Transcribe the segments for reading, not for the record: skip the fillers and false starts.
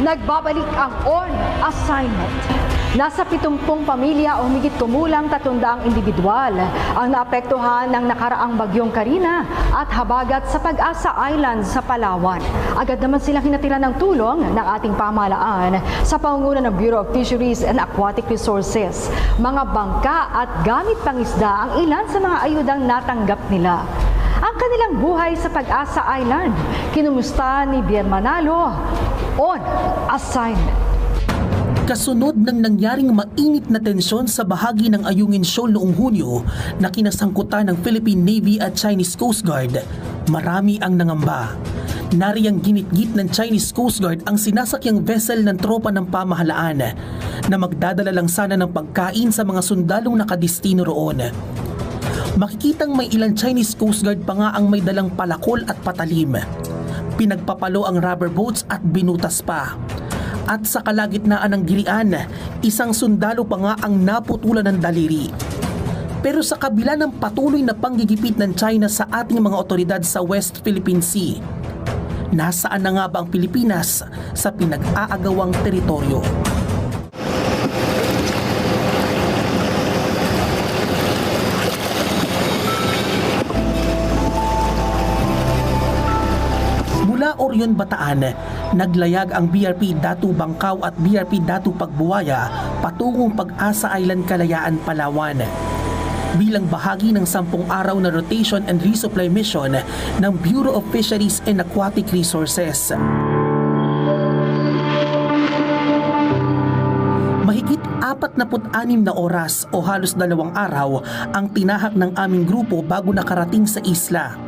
Nagbabalik ang ON assignment. Nasa 70 pamilya o humigit kumulang 300 individual ang naapektuhan ng nakaraang bagyong Karina at habagat sa Pag-asa Island sa Palawan. Agad naman silang hinatira ng tulong ng ating pamahalaan sa pangunguna ng Bureau of Fisheries and Aquatic Resources. Mga bangka at gamit pangisda ang ilan sa mga ayudang natanggap nila. Ang kanilang buhay sa Pag-asa Island, kinumusta ni Bien Manalo on assignment. Kasunod ng nangyaring mainit na tensyon sa bahagi ng Ayungin Shoal noong Hunyo na kinasangkutan ng Philippine Navy at Chinese Coast Guard, marami ang nangamba. Nariyang ginitgit ng Chinese Coast Guard ang sinasakyang vessel ng tropa ng pamahalaan na magdadala lang sana ng pagkain sa mga sundalong nakadistino roon. Makikitang may ilang Chinese Coast Guard pa nga ang may dalang palakol at patalim. Pinagpapalo ang rubber boats at binutas pa. At sa kalagitnaan ng gilian, isang sundalo pa nga ang naputulan ng daliri. Pero sa kabila ng patuloy na panggigipit ng China sa ating mga otoridad sa West Philippine Sea, nasaan na nga ba ang Pilipinas sa pinag-aagawang teritoryo? Mula Orion, Bataan, naglayag ang BRP Datu Bangkaw at BRP Datu Pagbuwaya patungong Pag-asa Island, Kalayaan, Palawan. Bilang bahagi ng 10 araw na rotation and resupply mission ng Bureau of Fisheries and Aquatic Resources. Mahigit 46 na oras o halos 2 araw ang tinahak ng aming grupo bago nakarating sa isla.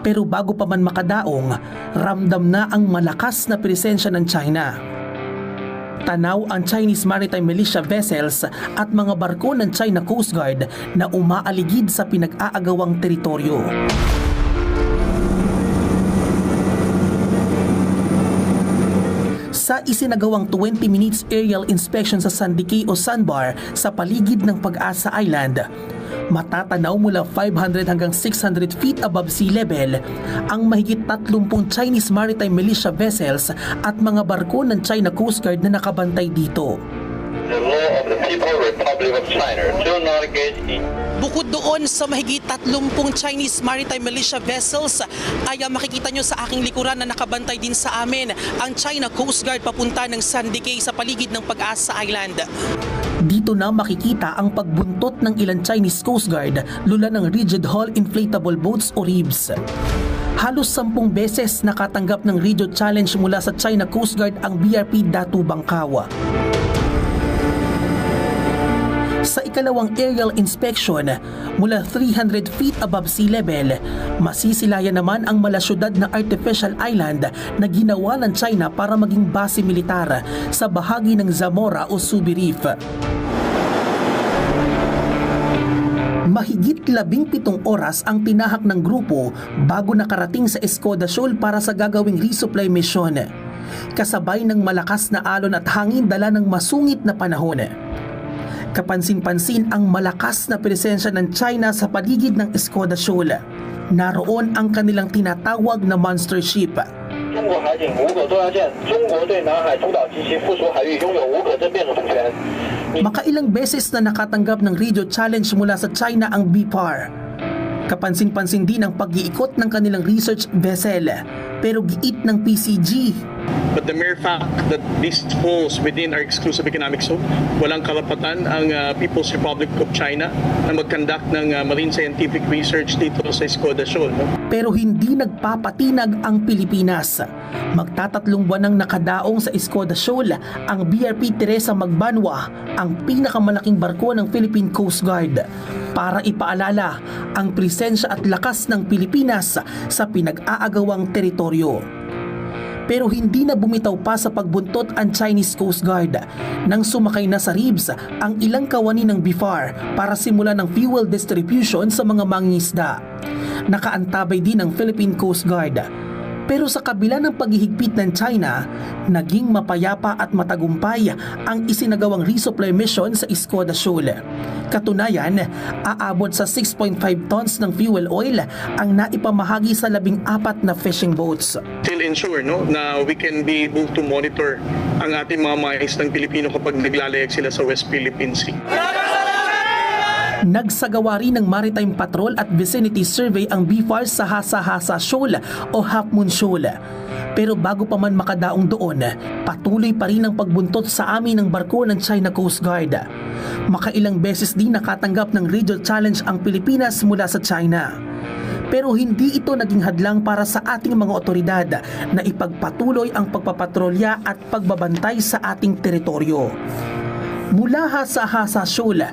Pero bago pa man makadaong, ramdam na ang malakas na presensya ng China. Tanaw ang Chinese Maritime Militia vessels at mga barko ng China Coast Guard na umaaligid sa pinag-aagawang teritoryo. Sa isinagawang 20 minutes aerial inspection sa Sandikay o Sandbar sa paligid ng Pag-asa Island, matatanaw mula 500 hanggang 600 feet above sea level ang mahigit 30 Chinese Maritime Militia vessels at mga barko ng China Coast Guard na nakabantay dito. The law of the People's Republic of China, do not engage in. Bukod doon sa mahigit 30 Chinese Maritime Militia vessels, ay makikita nyo sa aking likuran na nakabantay din sa amin ang China Coast Guard papunta ng Sandikay sa paligid ng Pag-asa Island. Dito na makikita ang pagbuntot ng ilang Chinese Coast Guard lula ng rigid hull inflatable boats o RIBs. Halos 10 beses nakatanggap ng radio challenge mula sa China Coast Guard ang BRP Datu Bangkaw. Sa ikalawang aerial inspection, mula 300 feet above sea level, masisilayan naman ang malasyudad na artificial island na ginawa ng China para maging base militar sa bahagi ng Zamora o Subi Reef. Mahigit 17 oras ang tinahak ng grupo bago nakarating sa Escoda Shoal para sa gagawing resupply mission. Kasabay ng malakas na alon at hangin dala ng masungit na panahon. Kapansin-pansin ang malakas na presensya ng China sa paligid ng Escoda Shoal. Naroon ang kanilang tinatawag na monster ship. Makailang beses na nakatanggap ng radio challenge mula sa China ang BPAR. Kapansin-pansin din ang pag-iikot ng kanilang research vessel, pero giit ng PCG. But the mere fact that this falls within our exclusive economic zone, walang karapatan ang People's Republic of China na mag-conduct ng marine scientific research dito sa Escoda Shoal. No? Pero hindi nagpapatinag ang Pilipinas. Magtatatlong buwan nang nakadaong sa Escoda Shoal ang BRP Teresa Magbanwa, ang pinakamalaking barko ng Philippine Coast Guard, para ipaalala ang presensya at lakas ng Pilipinas sa pinag-aagawang teritoryo. Pero hindi na bumitaw pa sa pagbuntot ang Chinese Coast Guard nang sumakay na sa RIBs ang ilang kawani ng BFAR para simulan ng fuel distribution sa mga mangingisda. Nakaantabay din ang Philippine Coast Guard. Pero sa kabila ng paghihigpit ng China, naging mapayapa at matagumpay ang isinagawang resupply mission sa Skoda Shoal. Katunayan, aabot sa 6.5 tons ng fuel oil ang naipamahagi sa 14 na fishing boats. Still ensure na we can be able to monitor ang ating mga maisdang Pilipino kapag naglalayag sila sa West Philippine Sea. Nagsagawa rin ng Maritime Patrol at Vicinity Survey ang BFAR sa Hasa-Hasa Shoal o Half Moon Shoal. Pero bago pa man makadaong doon, patuloy pa rin ang pagbuntot sa amin ng barko ng China Coast Guard. Makailang beses din nakatanggap ng radio challenge ang Pilipinas mula sa China. Pero hindi ito naging hadlang para sa ating mga otoridad na ipagpatuloy ang pagpapatrolya at pagbabantay sa ating teritoryo. Mula Hasa-Hasa Shoal,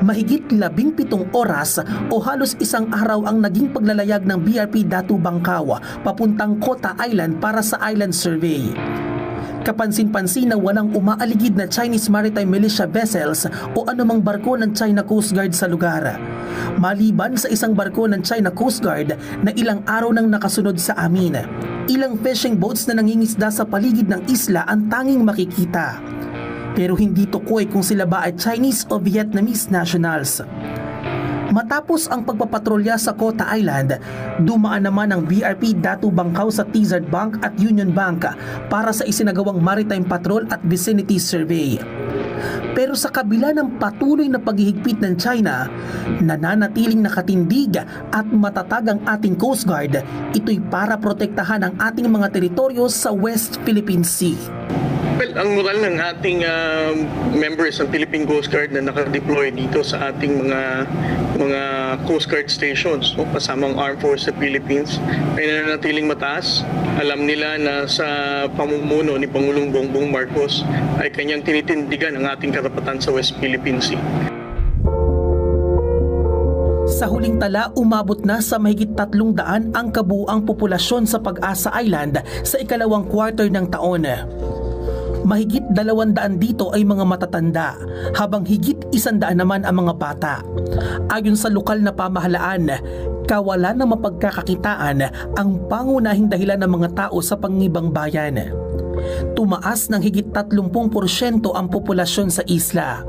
mahigit 17 oras o halos isang araw ang naging paglalayag ng BRP Datu Bangkaw papuntang Kota Island para sa island survey. Kapansin-pansin na walang umaaligid na Chinese Maritime Militia vessels o anumang barko ng China Coast Guard sa lugar. Maliban sa isang barko ng China Coast Guard na ilang araw nang nakasunod sa amin, ilang fishing boats na nangingisda sa paligid ng isla ang tanging makikita. Pero hindi tukoy kung sila ba ay Chinese o Vietnamese nationals. Matapos ang pagpapatrolya sa Kota Island, dumaan naman ang BRP Datu Bangkaw sa Tizard Bank at Union Bank para sa isinagawang Maritime Patrol at Vicinity Survey. Pero sa kabila ng patuloy na paghihigpit ng China, nananatiling nakatindig at matatag ang ating Coast Guard. Ito'y para protektahan ang ating mga teritoryo sa West Philippine Sea. Well, ang moral ng ating members ng Philippine Coast Guard na nakadeploy dito sa ating mga Coast Guard stations, kasamang Armed Forces sa Philippines, ay nananatiling mataas. Alam nila na sa pamumuno ni Pangulong Bongbong Marcos ay kanyang tinitindigan ang ating karapatan sa West Philippine Sea. Sa huling tala, umabot na sa mahigit 300 ang kabuuang populasyon sa Pag-asa Island sa ikalawang quarter ng taon. Mahigit 200 dito ay mga matatanda, habang higit 100 naman ang mga bata. Ayon sa lokal na pamahalaan, kawalan ng mapagkakakitaan ang pangunahing dahilan ng mga tao sa pangibang bayan. Tumaas ng higit 30% ang populasyon sa isla.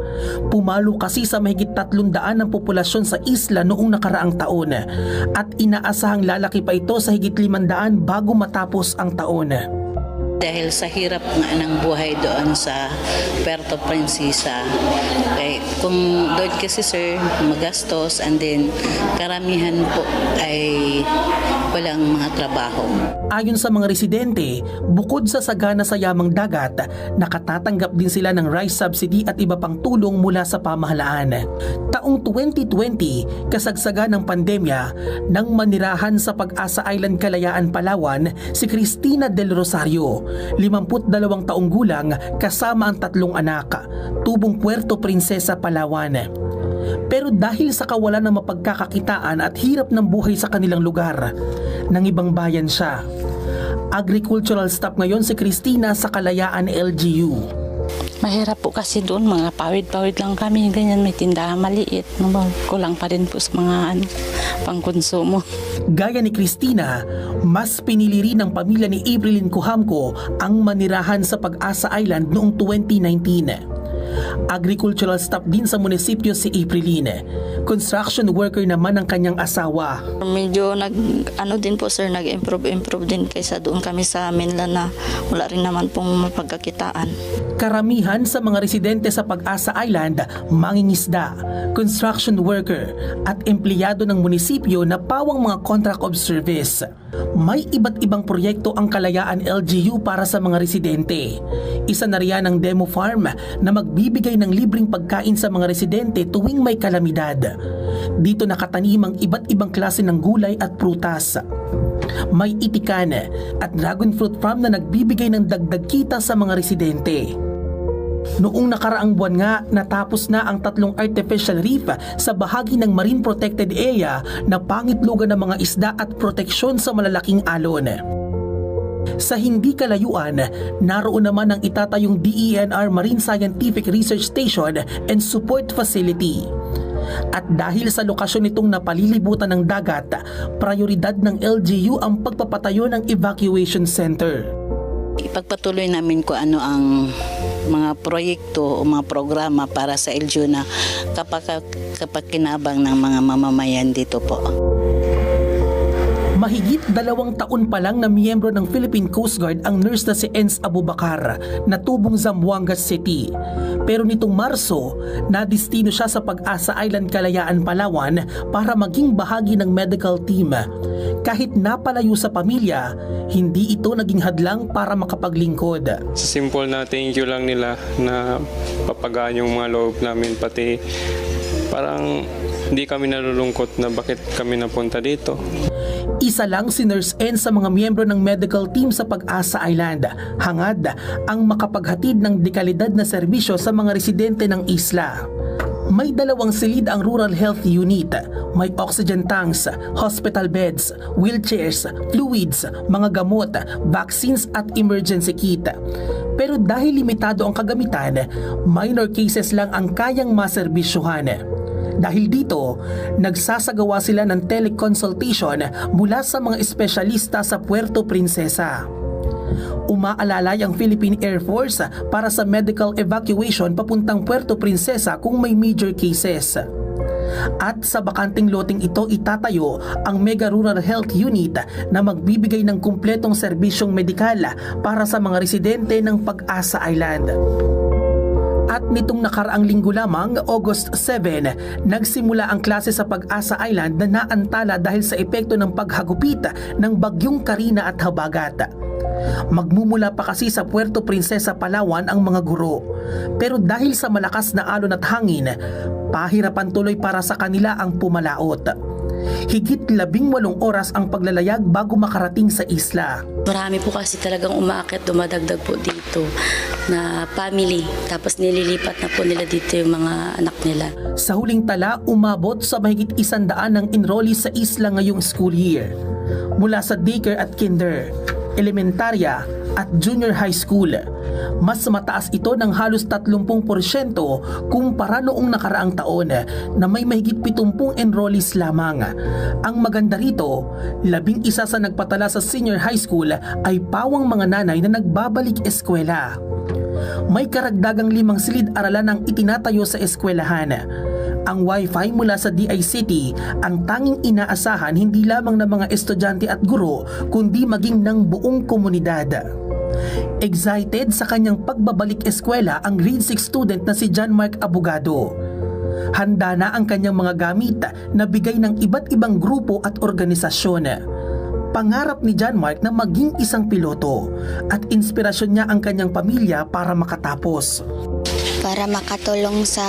Pumalo kasi sa mahigit 300 ang populasyon sa isla noong nakaraang taon at inaasahang lalaki pa ito sa higit 500 bago matapos ang taon. Dahil sa hirap nga ng buhay doon sa Puerto Princesa, kung doon kasi sir, magastos, and then karamihan po ay walang mga trabaho. Ayon sa mga residente, bukod sa sagana sa yamang dagat, nakatatanggap din sila ng rice subsidy at iba pang tulong mula sa pamahalaan. Taong 2020, kasagsaga ng pandemya, nang manirahan sa Pag-asa Island, Kalayaan, Palawan, si Cristina Del Rosario, 52 taong gulang, kasama ang 3 anak, tubong Puerto Princesa, Palawan. Pero dahil sa kawalan ng mapagkakakitaan at hirap ng buhay sa kanilang lugar, nang ibang bayan siya. Agricultural staff ngayon si Cristina sa Kalayaan LGU. Mahirap po kasi doon, mga pawid-pawid lang kami, ganyan, may tindahan maliit, kulang pa rin po sa mga pangkonsumo. Gaya ni Cristina, mas pinili rin ng pamilya ni Aprilyn Kuhamko ang manirahan sa Pag-asa Island noong 2019. Agricultural staff din sa munisipyo si Aprilyn. Construction worker naman ang kanyang asawa. Medyo din po sir, nag-improve din kaysa doon kami sa mainland na wala rin naman pong mapagkakitaan. Karamihan sa mga residente sa Pag-asa Island, mangingisda, construction worker at empleyado ng munisipyo na pawang mga contract of service. May iba't ibang proyekto ang Kalayaan LGU para sa mga residente. Isa na riyan ang demo farm na magbibigay ng libreng pagkain sa mga residente tuwing may kalamidad. Dito nakatanim ang iba't ibang klase ng gulay at prutas. May itikan at dragon fruit farm na nagbibigay ng dagdag kita sa mga residente. Noong nakaraang buwan nga, natapos na ang 3 artificial reef sa bahagi ng Marine Protected Area na pangitlugan ng mga isda at proteksyon sa malalaking alon. Sa hindi kalayuan, naroon naman ang itatayong DENR Marine Scientific Research Station and Support Facility. At dahil sa lokasyon nitong napalilibutan ng dagat, prioridad ng LGU ang pagpapatayo ng evacuation center. Ipagpatuloy namin kung ano ang mga proyekto o mga programa para sa LGU na kapag-kinabang ng mga mamamayan dito po. Mahigit 2 taon pa lang na miyembro ng Philippine Coast Guard ang nurse na si Enz Abubakar na tubong Zamboanga City. Pero nitong Marso, nadistino siya sa Pag-asa Island, Kalayaan, Palawan para maging bahagi ng medical team. Kahit napalayo sa pamilya, hindi ito naging hadlang para makapaglingkod. Sa simple na thank you lang nila na papagaan yung mga loob namin, pati parang hindi kami nalulungkot na bakit kami napunta dito. Isa lang si Nurse Enz sa mga miyembro ng medical team sa Pag-asa Island. Hangad ang makapaghatid ng dekalidad na serbisyo sa mga residente ng isla. May 2 silid ang Rural Health Unit. May oxygen tanks, hospital beds, wheelchairs, fluids, mga gamot, vaccines at emergency kit. Pero dahil limitado ang kagamitan, minor cases lang ang kayang maserbisyohan. Dahil dito, nagsasagawa sila ng teleconsultation mula sa mga espesyalista sa Puerto Princesa. Umaalalay ang Philippine Air Force para sa medical evacuation papuntang Puerto Princesa kung may major cases. At sa bakanting loteng ito itatayo ang Mega Rural Health Unit na magbibigay ng kumpletong serbisyong medikal para sa mga residente ng Pag-asa Island. At nitong nakaraang linggo lamang, August 7, nagsimula ang klase sa Pag-asa Island na naantala dahil sa epekto ng paghagupit ng bagyong Karina at habagat. Magmumula pa kasi sa Puerto Princesa, Palawan ang mga guro. Pero dahil sa malakas na alon at hangin, pahirapan tuloy para sa kanila ang pumalaot. Higit 18 oras ang paglalayag bago makarating sa isla. Marami po kasi talagang umaakit, dumadagdag po dito na family. Tapos nililipat na po nila dito yung mga anak nila. Sa huling tala, umabot sa mahigit 100 ng enrollees sa isla ngayong school year. Mula sa daycare at kinder, elementarya at junior high school. Mas mataas ito ng halos 30% kumpara noong nakaraang taon na may mahigit 70 enrollees lamang. Ang maganda rito, 11 sa nagpatala sa senior high school ay pawang mga nanay na nagbabalik eskwela. May karagdagang 5 silid-aralan ang itinatayo sa eskwelahan. Ang Wi-Fi mula sa DICT ang tanging inaasahan hindi lamang ng mga estudyante at guro kundi maging ng buong komunidad. Excited sa kanyang pagbabalik eskwela ang grade 6 student na si John Mark Abogado. Handa na ang kanyang mga gamit na bigay ng iba't ibang grupo at organisasyon. Pangarap ni John Mark na maging isang piloto at inspirasyon niya ang kanyang pamilya para makatapos. Para makatulong sa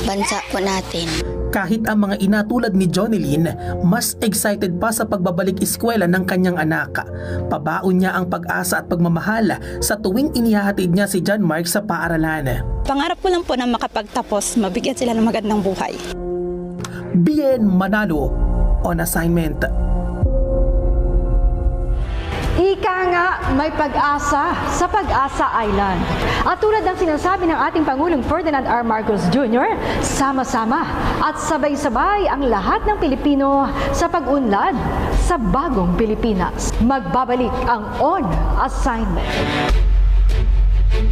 bansa po natin. Kahit ang mga ina tulad ni Jonilyn, mas excited pa sa pagbabalik eskwela ng kanyang anak. Pabaon niya ang pag-asa at pagmamahal sa tuwing inihahatid niya si John Mark sa paaralan. Pangarap ko lang po na makapagtapos, mabigyan sila ng magandang buhay. Bien Manalo, on assignment. Ika nga, may pag-asa sa Pag-asa Island. At tulad ng sinasabi ng ating Pangulong Ferdinand R. Marcos Jr., sama-sama at sabay-sabay ang lahat ng Pilipino sa pag-unlad sa bagong Pilipinas. Magbabalik ang On Assignment.